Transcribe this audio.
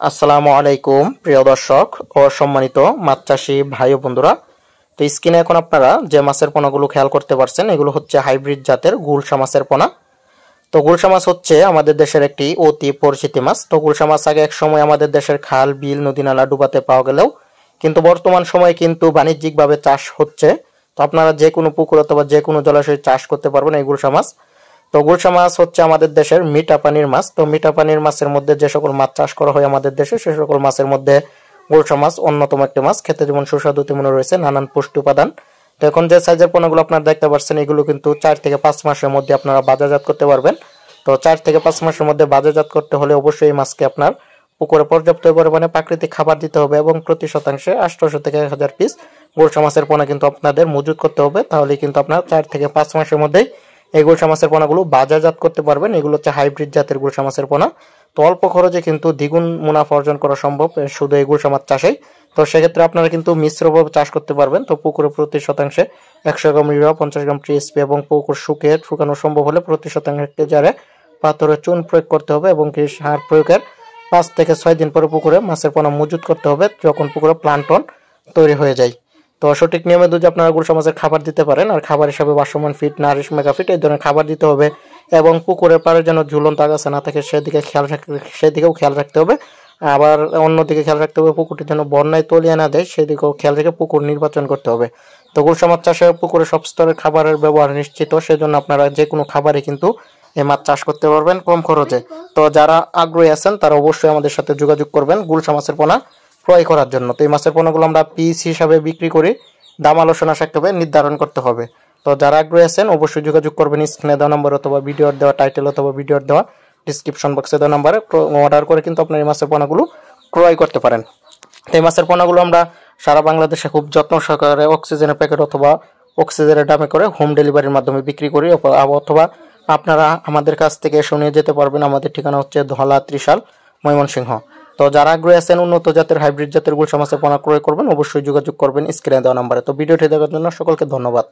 আসসালামু আলাইকুম প্রিয় দর্শক ও সম্মানিত মাছ চাষী ভাই ও বন্ধুরা। তো স্ক্রিনে এখন আপনারা যে মাছের পোনাগুলো খেয়াল করতে পারছেন এগুলো হচ্ছে হাইব্রিড জাতের গুলশা মাছের পোনা। তো গুলশা মাছ হচ্ছে আমাদের দেশের একটি অতি পরিচিত মাছ। তো গুলশা মাছ আগে এক সময় আমাদের দেশের খাল বিল নদী নালা ডুবাতে পাওয়া গেলেও কিন্তু বর্তমান সময়ে কিন্তু বাণিজ্যিকভাবে চাষ হচ্ছে। তো আপনারা যে কোনো পুকুর অথবা যে কোনো জলাশয়ে চাষ করতে পারবেন এই গুলশা মাছ। তো গুলশা মাছ হচ্ছে আমাদের দেশের মিঠা পানির মাছ। তো মিঠা পানির মাছের মধ্যে যে সকল মাছ চাষ করা হয় আমাদের দেশে সে সকল মাছের মধ্যে গুলশা মাছ অন্যতম একটি মাছ। খেতে যেমন সুস্বাদু তেমন রয়েছে নানান পুষ্টি উপাদান। তো এখন যে সাইজের পোনাগুলো আপনারা দেখতে পাচ্ছেন এগুলো কিন্তু 4 থেকে 5 মাসের মধ্যে আপনারা বাজারজাত করতে পারবেন। তো 4 থেকে 5 মাসের মধ্যে বাজারজাত করতে হলে অবশ্যই এই মাছকে আপনার পুকুরে পর্যাপ্ত পরিমাণে প্রাকৃতিক খাবার দিতে হবে এবং প্রতি শতাংশে 800 থেকে 1000 পিস গুলশা মাছের পোনা কিন্তু আপনাদের মজুত করতে হবে। তাহলে কিন্তু আপনার 4 থেকে 5 মাসের মধ্যেই এই গুলশা মাছের পোনাগুলো বাজারজাত করতে পারবেন। এগুলো হচ্ছে হাইব্রিড জাতের গুলশা মাছের পোনা। তো অল্প খরচে কিন্তু দ্বিগুণ মুনাফা অর্জন করা সম্ভব শুধু এই গুলশা মাছ চাষেই। তো সেক্ষেত্রে আপনারা কিন্তু মিশ্রভাবে চাষ করতে পারবেন। তো পুকুরে প্রতি শতাংশে 100 গ্রাম ইউরিয়া 50 গ্রাম টিএসপি এবং পুকুর শুকানো সম্ভব হলে প্রতি শতাংশে জারে পাথরের চুন প্রয়োগ করতে হবে এবং সার প্রয়োগের 5 থেকে 6 দিন পরে পুকুরে মাছের পোনা মজুত করতে হবে যখন পুকুরে প্লান্টন তৈরি হয়ে যায়। তো সঠিক নিয়মে যদি আপনারা গুলশা মাছের খাবার দিতে পারেন আর খাবার হিসাবে ভাসমান ফিট নারিশ মেগাফিট এই ধরনের খাবার দিতে হবে এবং পুকুরের পাড়ে যেন ঝুলন্ত আগাছা না থাকে সেদিকেও খেয়াল রাখতে হবে। আবার অন্যদিকে খেয়াল রাখতে হবে পুকুরটি যেন বন্যায় তলিয়ে না দেয় সেদিকেও খেয়াল রেখে পুকুর নির্বাচন করতে হবে। তো গুলশা মাছ চাষে পুকুরে সব স্তরের খাবারের ব্যবহার নিশ্চিত, সেজন্য আপনারা যে কোনো খাবারে কিন্তু এই মাছ চাষ করতে পারবেন কম খরচে। তো যারা আগ্রহী আছেন তারা অবশ্যই আমাদের সাথে যোগাযোগ করবেন গুলশা মাছের পোনা ক্রয় করার জন্য। তো এই মাছের পোনাগুলো আমরা পিস হিসাবে বিক্রি করি, দাম আলোচনা সাপেক্ষে নির্ধারণ করতে হবে। তো যারা আগ্রহী আছেন অবশ্যই যোগাযোগ করবেন স্ক্রিনে দেওয়া নাম্বার অথবা ভিডিওর দেওয়া টাইটেল অথবা ভিডিওর দেওয়া ডিসক্রিপশন বক্সে দেওয়া নাম্বারে অর্ডার করে কিন্তু আপনার এই মাছের পোনাগুলো ক্রয় করতে পারেন। এই মাছের পোনাগুলো আমরা সারা বাংলাদেশে খুব যত্ন সহকারে অক্সিজেনের প্যাকেট অথবা অক্সিজেনের দামে করে হোম ডেলিভারির মাধ্যমে বিক্রি করি অথবা আপনারা আমাদের কাছ থেকে শুনে যেতে পারবেন। আমাদের ঠিকানা হচ্ছে ধলা ত্রিশাল ময়মনসিংহ। তো যারা আগ্রহী আছেন উন্নত জাতের হাইব্রিড জাতের গুলশা মাছের পোনা ক্রয় করবেন অবশ্যই যোগাযোগ করবেন স্ক্রিনে দেওয়া নাম্বারে। তো ভিডিওটি দেখার জন্য সকলকে ধন্যবাদ।